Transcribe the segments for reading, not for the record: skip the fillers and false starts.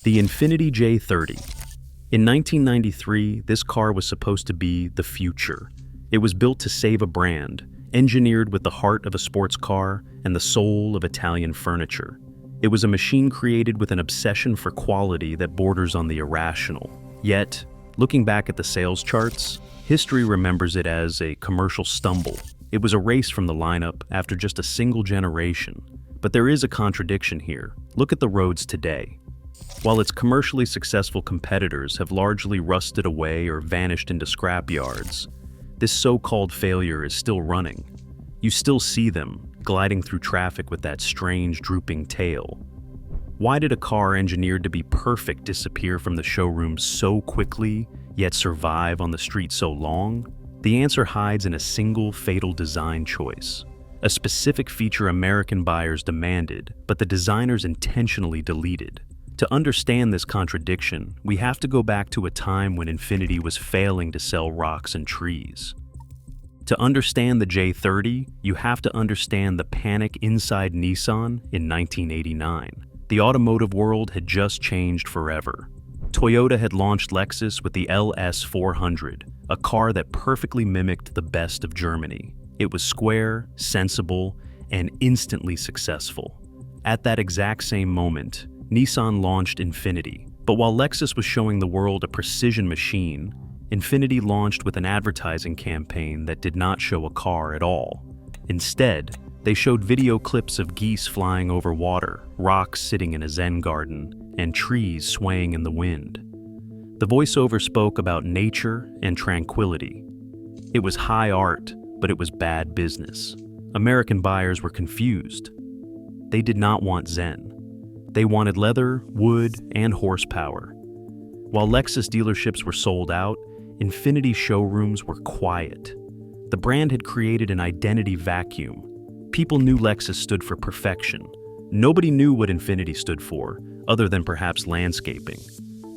The Infiniti J30. In 1993, this car was supposed to be the future. It was built to save a brand, engineered with the heart of a sports car and the soul of Italian furniture. It was a machine created with an obsession for quality that borders on the irrational. Yet, looking back at the sales charts, history remembers it as a commercial stumble. It was erased from the lineup after just a single generation. But there is a contradiction here. Look at the roads today. While its commercially successful competitors have largely rusted away or vanished into scrapyards, this so-called failure is still running. You still see them, gliding through traffic with that strange, drooping tail. Why did a car engineered to be perfect disappear from the showroom so quickly, yet survive on the street so long? The answer hides in a single fatal design choice. A specific feature American buyers demanded, but the designers intentionally deleted. To understand this contradiction, we have to go back to a time when Infiniti was failing to sell rocks and trees. To understand the J30, you have to understand the panic inside Nissan in 1989. The automotive world had just changed forever. Toyota had launched Lexus with the LS400, a car that perfectly mimicked the best of Germany. It was square, sensible, and instantly successful. At that exact same moment, Nissan launched Infiniti. But while Lexus was showing the world a precision machine, Infiniti launched with an advertising campaign that did not show a car at all. Instead, they showed video clips of geese flying over water, rocks sitting in a Zen garden, and trees swaying in the wind. The voiceover spoke about nature and tranquility. It was high art, but it was bad business. American buyers were confused. They did not want Zen. They wanted leather, wood, and horsepower. While Lexus dealerships were sold out, Infiniti showrooms were quiet. The brand had created an identity vacuum. People knew Lexus stood for perfection. Nobody knew what Infiniti stood for, other than perhaps landscaping.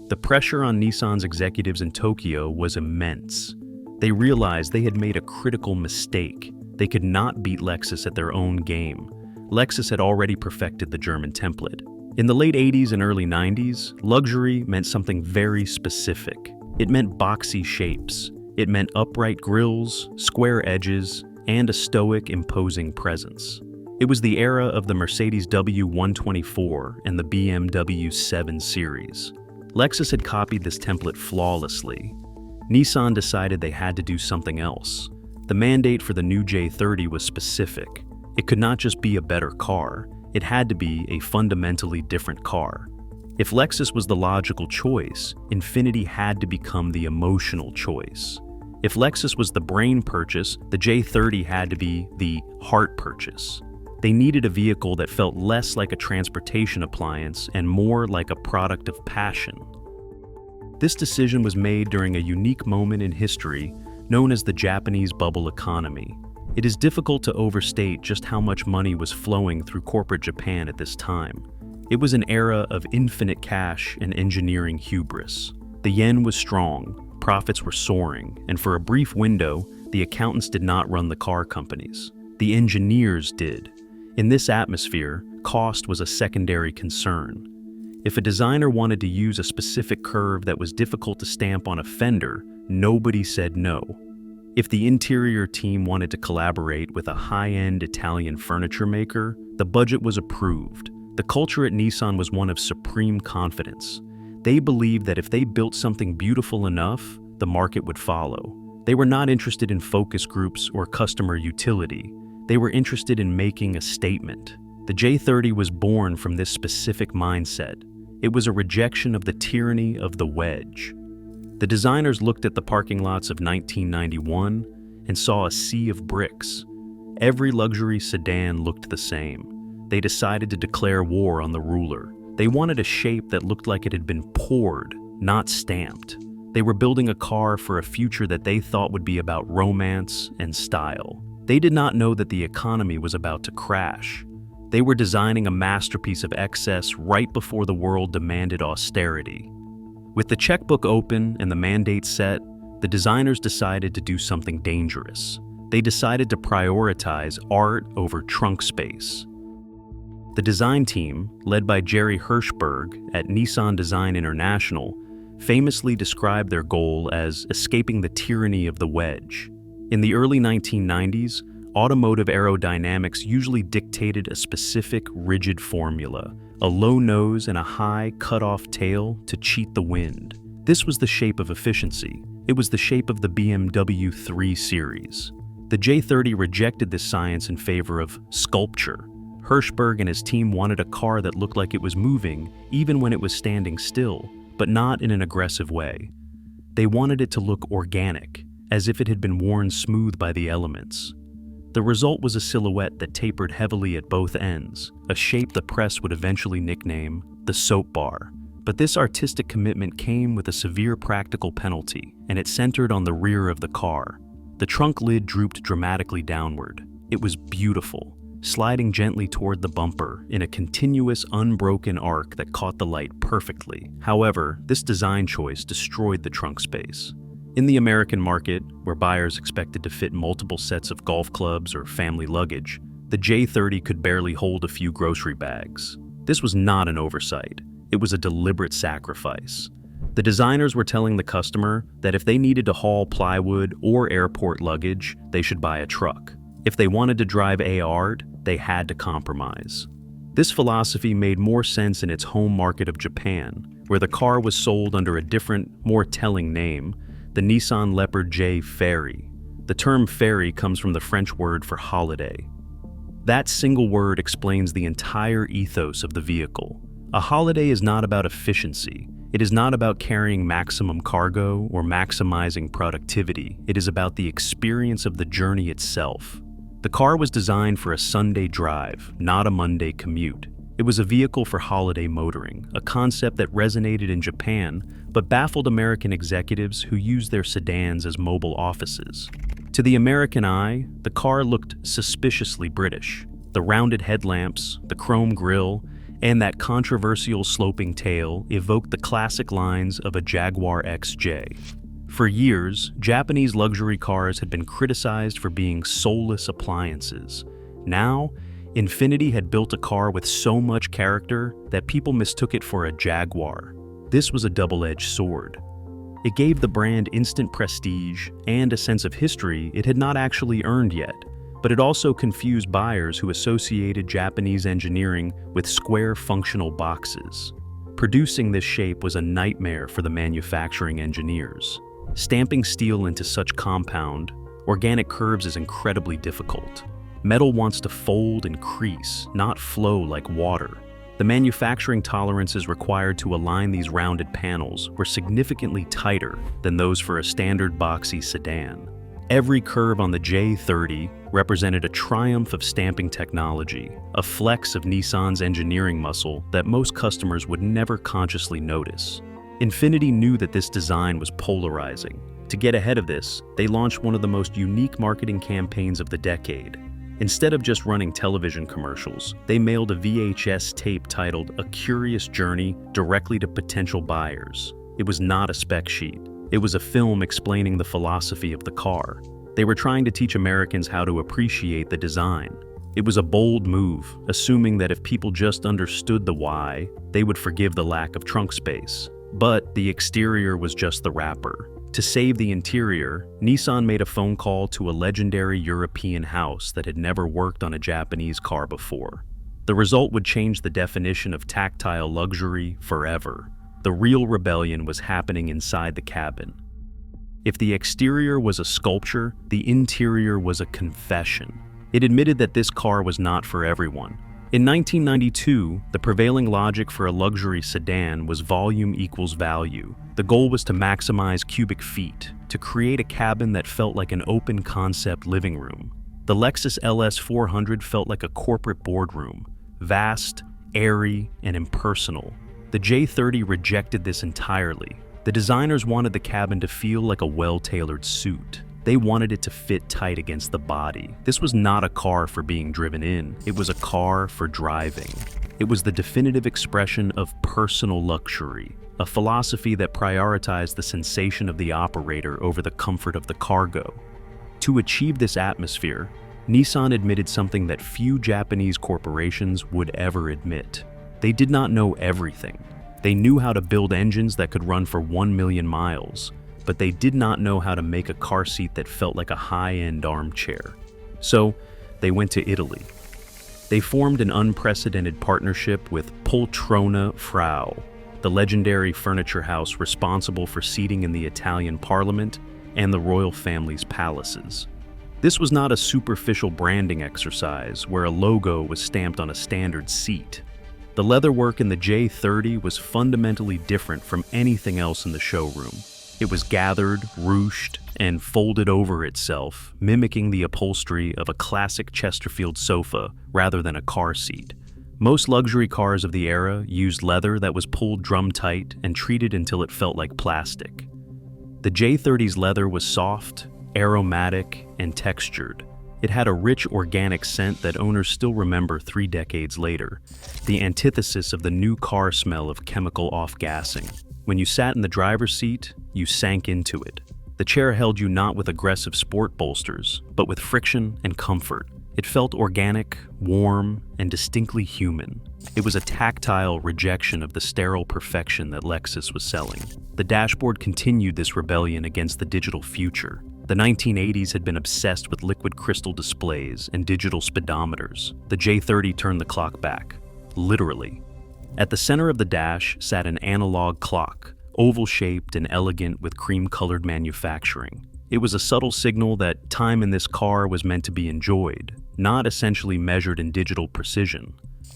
The pressure on Nissan's executives in Tokyo was immense. They realized they had made a critical mistake. They could not beat Lexus at their own game. Lexus had already perfected the German template. In the late 80s and early 90s, luxury meant something very specific. It meant boxy shapes. It meant upright grills, square edges, and a stoic, imposing presence. It was the era of the Mercedes W124 and the BMW 7 Series. Lexus had copied this template flawlessly. Nissan decided they had to do something else. The mandate for the new J30 was specific. It could not just be a better car. It had to be a fundamentally different car. If Lexus was the logical choice, Infiniti had to become the emotional choice. If Lexus was the brain purchase, the J30 had to be the heart purchase. They needed a vehicle that felt less like a transportation appliance and more like a product of passion. This decision was made during a unique moment in history known as the Japanese bubble economy. It is difficult to overstate just how much money was flowing through corporate Japan at this time. It was an era of infinite cash and engineering hubris. The yen was strong, profits were soaring, and for a brief window, the accountants did not run the car companies. The engineers did. In this atmosphere, cost was a secondary concern. If a designer wanted to use a specific curve that was difficult to stamp on a fender, nobody said no. If the interior team wanted to collaborate with a high-end Italian furniture maker, the budget was approved. The culture at Nissan was one of supreme confidence. They believed that if they built something beautiful enough, the market would follow. They were not interested in focus groups or customer utility. They were interested in making a statement. The J30 was born from this specific mindset. It was a rejection of the tyranny of the wedge. The designers looked at the parking lots of 1991 and saw a sea of bricks. Every luxury sedan looked the same. They decided to declare war on the ruler. They wanted a shape that looked like it had been poured, not stamped. They were building a car for a future that they thought would be about romance and style. They did not know that the economy was about to crash. They were designing a masterpiece of excess right before the world demanded austerity. With the checkbook open and the mandate set, the designers decided to do something dangerous. They decided to prioritize art over trunk space. The design team, led by Jerry Hirschberg at Nissan Design International, famously described their goal as escaping the tyranny of the wedge. In the early 1990s, automotive aerodynamics usually dictated a specific, rigid formula, a low nose and a high, cut-off tail to cheat the wind. This was the shape of efficiency. It was the shape of the BMW 3 Series. The J30 rejected this science in favor of sculpture. Hirschberg and his team wanted a car that looked like it was moving, even when it was standing still, but not in an aggressive way. They wanted it to look organic, as if it had been worn smooth by the elements. The result was a silhouette that tapered heavily at both ends, a shape the press would eventually nickname the soap bar. But this artistic commitment came with a severe practical penalty, and it centered on the rear of the car. The trunk lid drooped dramatically downward. It was beautiful, sliding gently toward the bumper in a continuous, unbroken arc that caught the light perfectly. However, this design choice destroyed the trunk space. In the American market, where buyers expected to fit multiple sets of golf clubs or family luggage, the J30 could barely hold a few grocery bags. This was not an oversight. It was a deliberate sacrifice. The designers were telling the customer that if they needed to haul plywood or airport luggage, they should buy a truck. If they wanted to drive AR'd, they had to compromise. This philosophy made more sense in its home market of Japan, where the car was sold under a different, more telling name, the Nissan Leopard J Ferry. The term ferry comes from the French word for holiday. That single word explains the entire ethos of the vehicle. A holiday is not about efficiency. It is not about carrying maximum cargo or maximizing productivity. It is about the experience of the journey itself. The car was designed for a Sunday drive, not a Monday commute. It was a vehicle for holiday motoring, a concept that resonated in Japan, but baffled American executives who used their sedans as mobile offices. To the American eye, the car looked suspiciously British. The rounded headlamps, the chrome grille, and that controversial sloping tail evoked the classic lines of a Jaguar XJ. For years, Japanese luxury cars had been criticized for being soulless appliances. Now, Infiniti had built a car with so much character that people mistook it for a Jaguar. This was a double-edged sword. It gave the brand instant prestige and a sense of history it had not actually earned yet, but it also confused buyers who associated Japanese engineering with square functional boxes. Producing this shape was a nightmare for the manufacturing engineers. Stamping steel into such compound, organic curves is incredibly difficult. Metal wants to fold and crease, not flow like water. The manufacturing tolerances required to align these rounded panels were significantly tighter than those for a standard boxy sedan. Every curve on the J30 represented a triumph of stamping technology, a flex of Nissan's engineering muscle that most customers would never consciously notice. Infiniti knew that this design was polarizing. To get ahead of this, they launched one of the most unique marketing campaigns of the decade. Instead of just running television commercials, they mailed a VHS tape titled A Curious Journey directly to potential buyers. It was not a spec sheet. It was a film explaining the philosophy of the car. They were trying to teach Americans how to appreciate the design. It was a bold move, assuming that if people just understood the why, they would forgive the lack of trunk space. But the exterior was just the wrapper. To save the interior, Nissan made a phone call to a legendary European house that had never worked on a Japanese car before. The result would change the definition of tactile luxury forever. The real rebellion was happening inside the cabin. If the exterior was a sculpture, the interior was a confession. It admitted that this car was not for everyone. In 1992, the prevailing logic for a luxury sedan was volume equals value. The goal was to maximize cubic feet, to create a cabin that felt like an open-concept living room. The Lexus LS 400 felt like a corporate boardroom, vast, airy, and impersonal. The J30 rejected this entirely. The designers wanted the cabin to feel like a well-tailored suit. They wanted it to fit tight against the body. This was not a car for being driven in. It was a car for driving. It was the definitive expression of personal luxury, a philosophy that prioritized the sensation of the operator over the comfort of the cargo. To achieve this atmosphere, Nissan admitted something that few Japanese corporations would ever admit. They did not know everything. They knew how to build engines that could run for 1 million miles, but they did not know how to make a car seat that felt like a high-end armchair. So, they went to Italy. They formed an unprecedented partnership with Poltrona Frau, the legendary furniture house responsible for seating in the Italian parliament and the royal family's palaces. This was not a superficial branding exercise where a logo was stamped on a standard seat. The leatherwork in the J30 was fundamentally different from anything else in the showroom. It was gathered, ruched, and folded over itself, mimicking the upholstery of a classic Chesterfield sofa rather than a car seat. Most luxury cars of the era used leather that was pulled drum-tight and treated until it felt like plastic. The J30's leather was soft, aromatic, and textured. It had a rich organic scent that owners still remember 3 decades later, the antithesis of the new car smell of chemical off-gassing. When you sat in the driver's seat, you sank into it. The chair held you not with aggressive sport bolsters, but with friction and comfort. It felt organic, warm, and distinctly human. It was a tactile rejection of the sterile perfection that Lexus was selling. The dashboard continued this rebellion against the digital future. The 1980s had been obsessed with liquid crystal displays and digital speedometers. The J30 turned the clock back, literally. At the center of the dash sat an analog clock, oval-shaped and elegant with cream-colored manufacturing. It was a subtle signal that time in this car was meant to be enjoyed, not essentially measured in digital precision.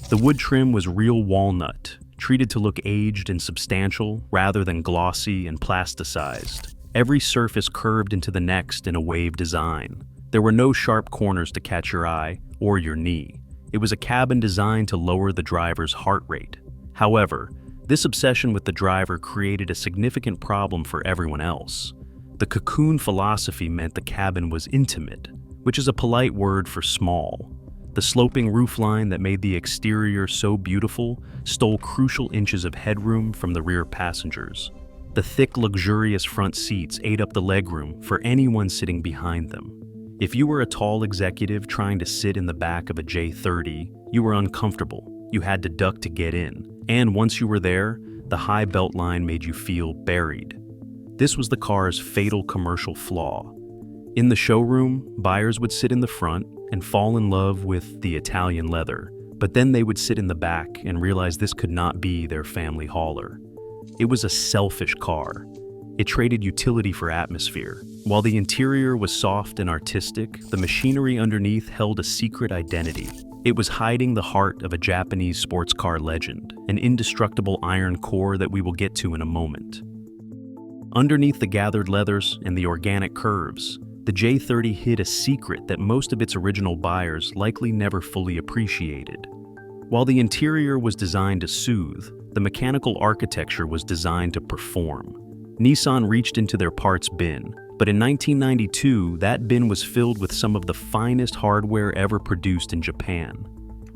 The wood trim was real walnut, treated to look aged and substantial rather than glossy and plasticized. Every surface curved into the next in a wave design. There were no sharp corners to catch your eye or your knee. It was a cabin designed to lower the driver's heart rate. However, this obsession with the driver created a significant problem for everyone else. The cocoon philosophy meant the cabin was intimate, which is a polite word for small. The sloping roofline that made the exterior so beautiful stole crucial inches of headroom from the rear passengers. The thick, luxurious front seats ate up the legroom for anyone sitting behind them. If you were a tall executive trying to sit in the back of a J30, you were uncomfortable. You had to duck to get in. And once you were there, the high belt line made you feel buried. This was the car's fatal commercial flaw. In the showroom, buyers would sit in the front and fall in love with the Italian leather, but then they would sit in the back and realize this could not be their family hauler. It was a selfish car. It traded utility for atmosphere. While the interior was soft and artistic, the machinery underneath held a secret identity. It was hiding the heart of a Japanese sports car legend, an indestructible iron core that we will get to in a moment. Underneath the gathered leathers and the organic curves, the J30 hid a secret that most of its original buyers likely never fully appreciated. While the interior was designed to soothe, the mechanical architecture was designed to perform. Nissan reached into their parts bin, but in 1992, that bin was filled with some of the finest hardware ever produced in Japan.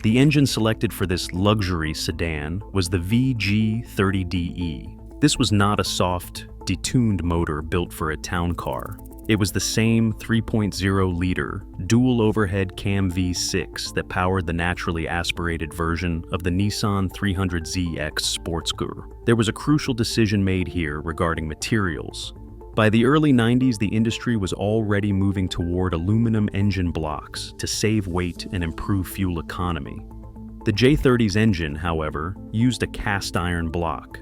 The engine selected for this luxury sedan was the VG30DE. This was not a soft, detuned motor built for a town car. It was the same 3.0-liter, dual overhead cam V6 that powered the naturally aspirated version of the Nissan 300ZX Sportscar. There was a crucial decision made here regarding materials. By the early 90s, the industry was already moving toward aluminum engine blocks to save weight and improve fuel economy. The J30's engine, however, used a cast iron block.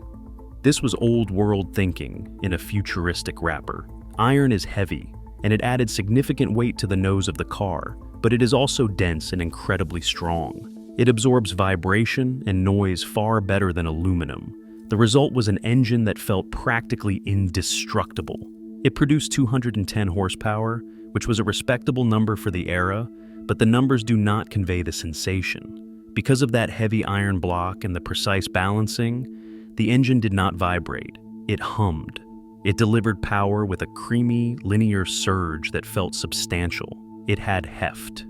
This was old-world thinking in a futuristic wrapper. Iron is heavy, and it added significant weight to the nose of the car, but it is also dense and incredibly strong. It absorbs vibration and noise far better than aluminum. The result was an engine that felt practically indestructible. It produced 210 horsepower, which was a respectable number for the era, but the numbers do not convey the sensation. Because of that heavy iron block and the precise balancing, the engine did not vibrate. It hummed. It delivered power with a creamy, linear surge that felt substantial. It had heft.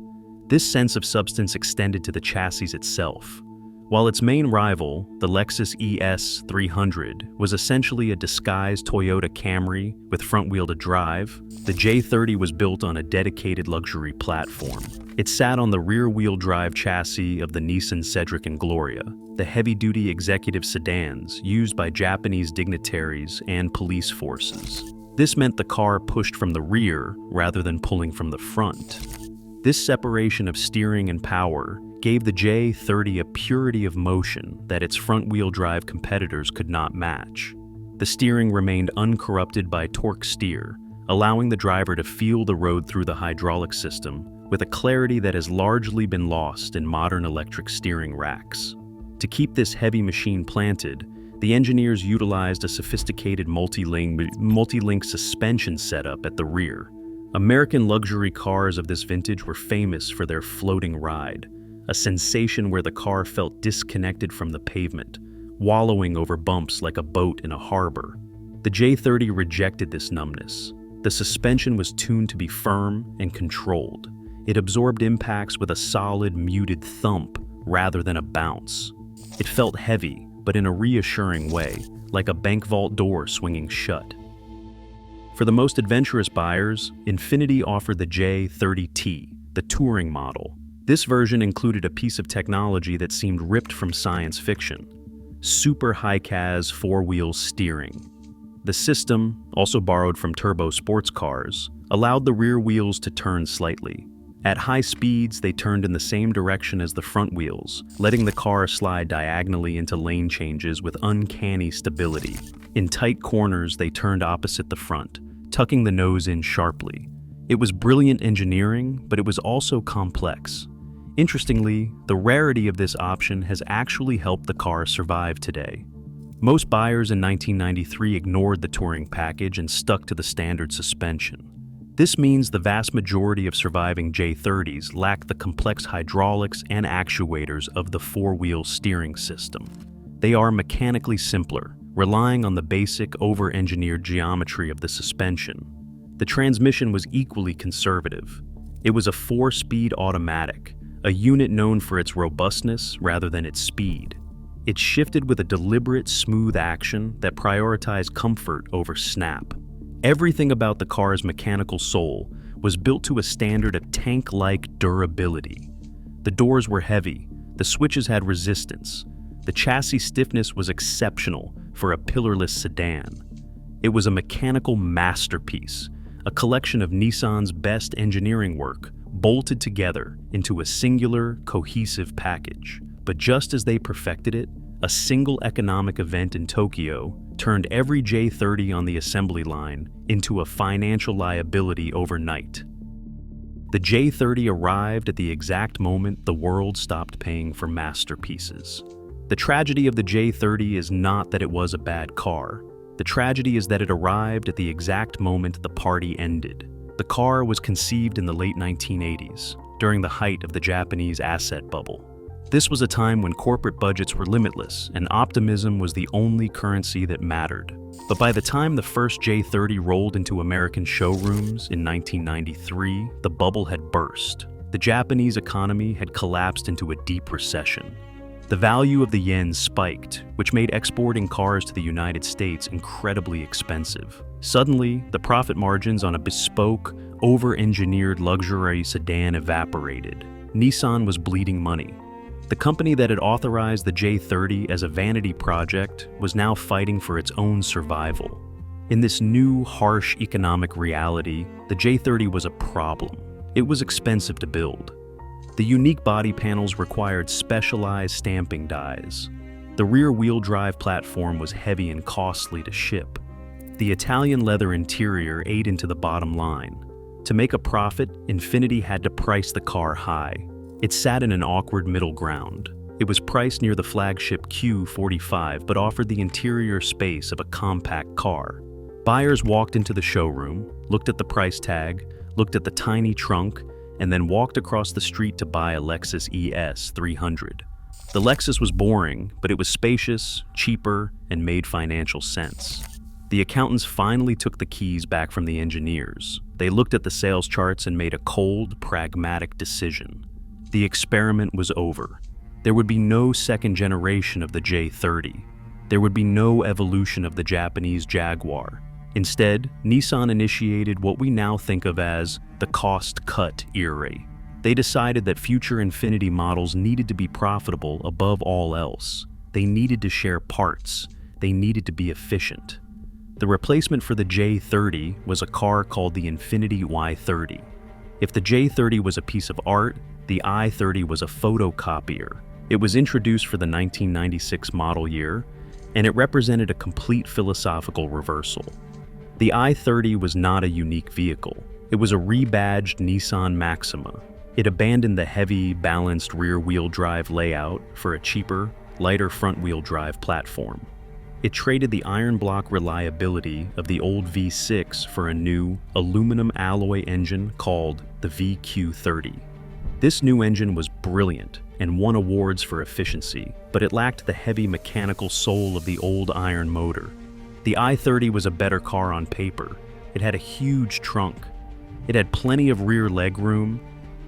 This sense of substance extended to the chassis itself. While its main rival, the Lexus ES300, was essentially a disguised Toyota Camry with front-wheel drive, the J30 was built on a dedicated luxury platform. It sat on the rear-wheel drive chassis of the Nissan Cedric and Gloria, the heavy-duty executive sedans used by Japanese dignitaries and police forces. This meant the car pushed from the rear rather than pulling from the front. This separation of steering and power gave the J30 a purity of motion that its front-wheel drive competitors could not match. The steering remained uncorrupted by torque steer, allowing the driver to feel the road through the hydraulic system with a clarity that has largely been lost in modern electric steering racks. To keep this heavy machine planted, the engineers utilized a sophisticated multi-link suspension setup at the rear. American luxury cars of this vintage were famous for their floating ride, a sensation where the car felt disconnected from the pavement, wallowing over bumps like a boat in a harbor. The J30 rejected this numbness. The suspension was tuned to be firm and controlled. It absorbed impacts with a solid, muted thump rather than a bounce. It felt heavy, but in a reassuring way, like a bank vault door swinging shut. For the most adventurous buyers, Infiniti offered the J30T, the touring model. This version included a piece of technology that seemed ripped from science fiction: super high-cas four-wheel steering. The system, also borrowed from turbo sports cars, allowed the rear wheels to turn slightly. At high speeds, they turned in the same direction as the front wheels, letting the car slide diagonally into lane changes with uncanny stability. In tight corners, they turned opposite the front, tucking the nose in sharply. It was brilliant engineering, but it was also complex. Interestingly, the rarity of this option has actually helped the car survive today. Most buyers in 1993 ignored the touring package and stuck to the standard suspension. This means the vast majority of surviving J30s lack the complex hydraulics and actuators of the four-wheel steering system. They are mechanically simpler, relying on the basic over-engineered geometry of the suspension. The transmission was equally conservative. It was a 4-speed automatic, a unit known for its robustness rather than its speed. It shifted with a deliberate, smooth action that prioritized comfort over snap. Everything about the car's mechanical soul was built to a standard of tank-like durability. The doors were heavy, the switches had resistance, the chassis stiffness was exceptional for a pillarless sedan. It was a mechanical masterpiece, a collection of Nissan's best engineering work, bolted together into a singular, cohesive package. But just as they perfected it, a single economic event in Tokyo turned every J30 on the assembly line into a financial liability overnight. The J30 arrived at the exact moment the world stopped paying for masterpieces. The tragedy of the J30 is not that it was a bad car. The tragedy is that it arrived at the exact moment the party ended. The car was conceived in the late 1980s, during the height of the Japanese asset bubble. This was a time when corporate budgets were limitless and optimism was the only currency that mattered. But by the time the first J30 rolled into American showrooms in 1993, the bubble had burst. The Japanese economy had collapsed into a deep recession. The value of the yen spiked, which made exporting cars to the United States incredibly expensive. Suddenly, the profit margins on a bespoke, over-engineered luxury sedan evaporated. Nissan was bleeding money. The company that had authorized the J30 as a vanity project was now fighting for its own survival. In this new, harsh economic reality, the J30 was a problem. It was expensive to build. The unique body panels required specialized stamping dies. The rear-wheel drive platform was heavy and costly to ship. The Italian leather interior ate into the bottom line. To make a profit, Infiniti had to price the car high. It sat in an awkward middle ground. It was priced near the flagship Q45 but offered the interior space of a compact car. Buyers walked into the showroom, looked at the price tag, looked at the tiny trunk, and then walked across the street to buy a Lexus ES300. The Lexus was boring, but it was spacious, cheaper, and made financial sense. The accountants finally took the keys back from the engineers. They looked at the sales charts and made a cold, pragmatic decision. The experiment was over. There would be no second generation of the J30. There would be no evolution of the Japanese Jaguar. Instead, Nissan initiated what we now think of as the cost-cut era. They decided that future Infiniti models needed to be profitable above all else. They needed to share parts. They needed to be efficient. The replacement for the J30 was a car called the Infiniti Y30. If the J30 was a piece of art, the i30 was a photocopier. It was introduced for the 1996 model year, and it represented a complete philosophical reversal. The i30 was not a unique vehicle. It was a rebadged Nissan Maxima. It abandoned the heavy, balanced rear-wheel drive layout for a cheaper, lighter front-wheel drive platform. It traded the iron block reliability of the old V6 for a new, aluminum alloy engine called the VQ30. This new engine was brilliant and won awards for efficiency, but it lacked the heavy mechanical soul of the old iron motor. The i30 was a better car on paper. It had a huge trunk. It had plenty of rear leg room.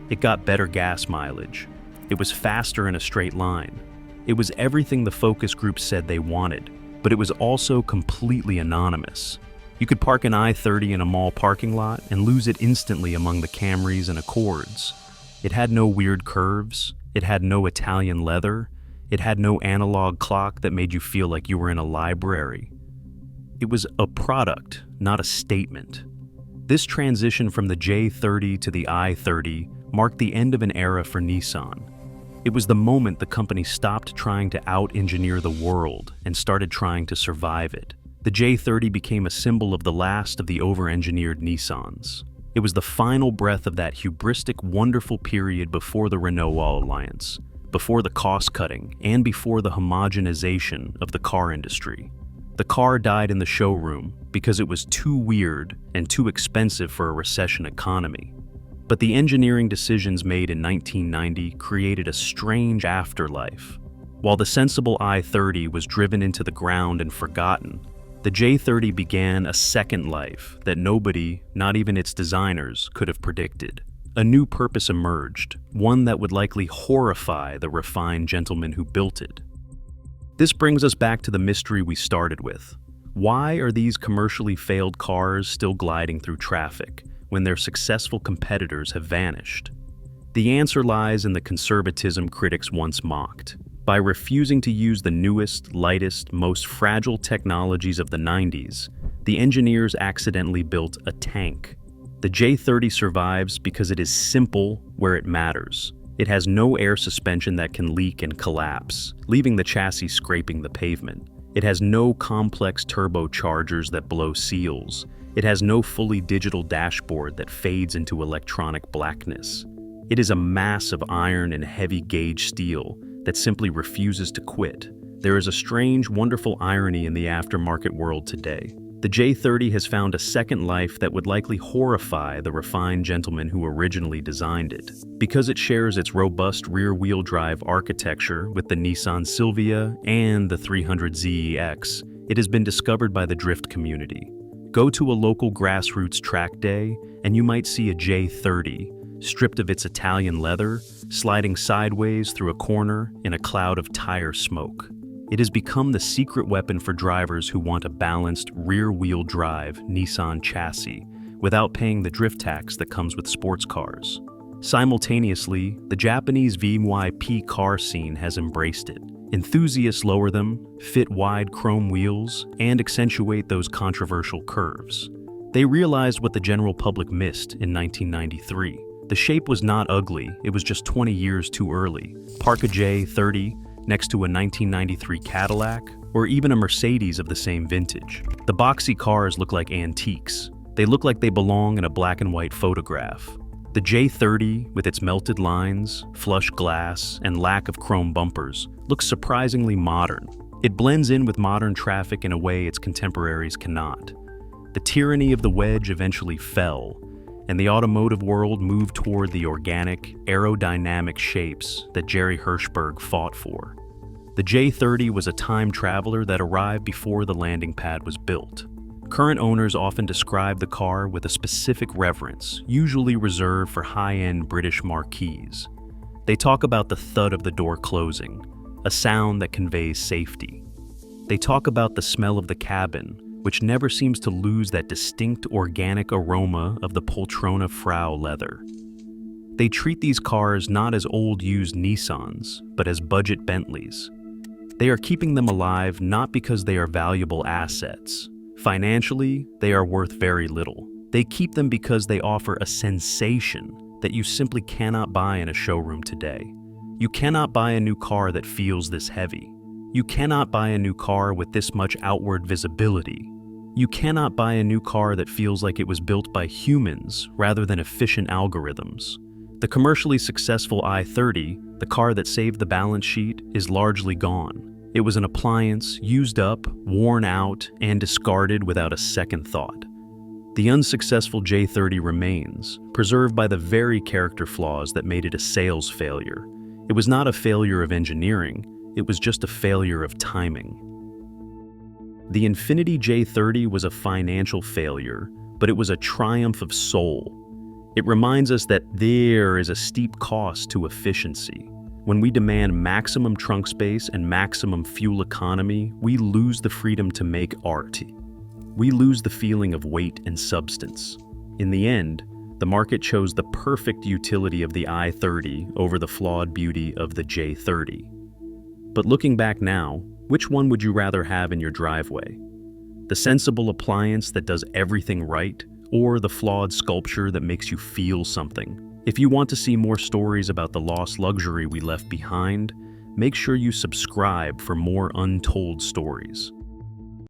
It got better gas mileage. It was faster in a straight line. It was everything the focus group said they wanted, but it was also completely anonymous. You could park an i30 in a mall parking lot and lose it instantly among the Camrys and Accords. It had no weird curves. It had no Italian leather. It had no analog clock that made you feel like you were in a library. It was a product, not a statement. This transition from the J30 to the i30 marked the end of an era for Nissan. It was the moment the company stopped trying to out-engineer the world and started trying to survive it. The J30 became a symbol of the last of the over-engineered Nissans. It was the final breath of that hubristic, wonderful period before the Renault alliance, before the cost-cutting, and before the homogenization of the car industry. The car died in the showroom because it was too weird and too expensive for a recession economy. But the engineering decisions made in 1990 created a strange afterlife. While the sensible i30 was driven into the ground and forgotten, the J30 began a second life that nobody, not even its designers, could have predicted. A new purpose emerged, one that would likely horrify the refined gentleman who built it. This brings us back to the mystery we started with. Why are these commercially failed cars still gliding through traffic when their successful competitors have vanished? The answer lies in the conservatism critics once mocked. By refusing to use the newest, lightest, most fragile technologies of the 90s, the engineers accidentally built a tank. The J30 survives because it is simple where it matters. It has no air suspension that can leak and collapse, leaving the chassis scraping the pavement. It has no complex turbochargers that blow seals. It has no fully digital dashboard that fades into electronic blackness. It is a mass of iron and heavy gauge steel that simply refuses to quit. There is a strange, wonderful irony in the aftermarket world today. The J30 has found a second life that would likely horrify the refined gentleman who originally designed it. Because it shares its robust rear-wheel drive architecture with the Nissan Silvia and the 300ZEX, it has been discovered by the drift community. Go to a local grassroots track day, and you might see a J30, stripped of its Italian leather, sliding sideways through a corner in a cloud of tire smoke. It has become the secret weapon for drivers who want a balanced rear-wheel drive Nissan chassis without paying the drift tax that comes with sports cars. Simultaneously, the Japanese VYP car scene has embraced it. Enthusiasts lower them, fit wide chrome wheels, and accentuate those controversial curves. They realized what the general public missed in 1993. The shape was not ugly, it was just 20 years too early. Park a J30 next to a 1993 Cadillac, or even a Mercedes of the same vintage. The boxy cars look like antiques. They look like they belong in a black and white photograph. The J30, with its melted lines, flush glass, and lack of chrome bumpers, looks surprisingly modern. It blends in with modern traffic in a way its contemporaries cannot. The tyranny of the wedge eventually fell, and the automotive world moved toward the organic, aerodynamic shapes that Jerry Hirschberg fought for. The J30 was a time traveler that arrived before the landing pad was built. Current owners often describe the car with a specific reverence, usually reserved for high-end British marquees. They talk about the thud of the door closing, a sound that conveys safety. They talk about the smell of the cabin, which never seems to lose that distinct organic aroma of the Poltrona Frau leather. They treat these cars not as old used Nissans, but as budget Bentleys. They are keeping them alive not because they are valuable assets. Financially, they are worth very little. They keep them because they offer a sensation that you simply cannot buy in a showroom today. You cannot buy a new car that feels this heavy. You cannot buy a new car with this much outward visibility. You cannot buy a new car that feels like it was built by humans rather than efficient algorithms. The commercially successful i30, the car that saved the balance sheet, is largely gone. It was an appliance, used up, worn out, and discarded without a second thought. The unsuccessful J30 remains, preserved by the very character flaws that made it a sales failure. It was not a failure of engineering, it was just a failure of timing. The Infiniti J30 was a financial failure, but it was a triumph of soul. It reminds us that there is a steep cost to efficiency. When we demand maximum trunk space and maximum fuel economy, we lose the freedom to make art. We lose the feeling of weight and substance. In the end, the market chose the perfect utility of the i30 over the flawed beauty of the J30. But looking back now, which one would you rather have in your driveway? The sensible appliance that does everything right, or the flawed sculpture that makes you feel something? If you want to see more stories about the lost luxury we left behind, make sure you subscribe for more untold stories.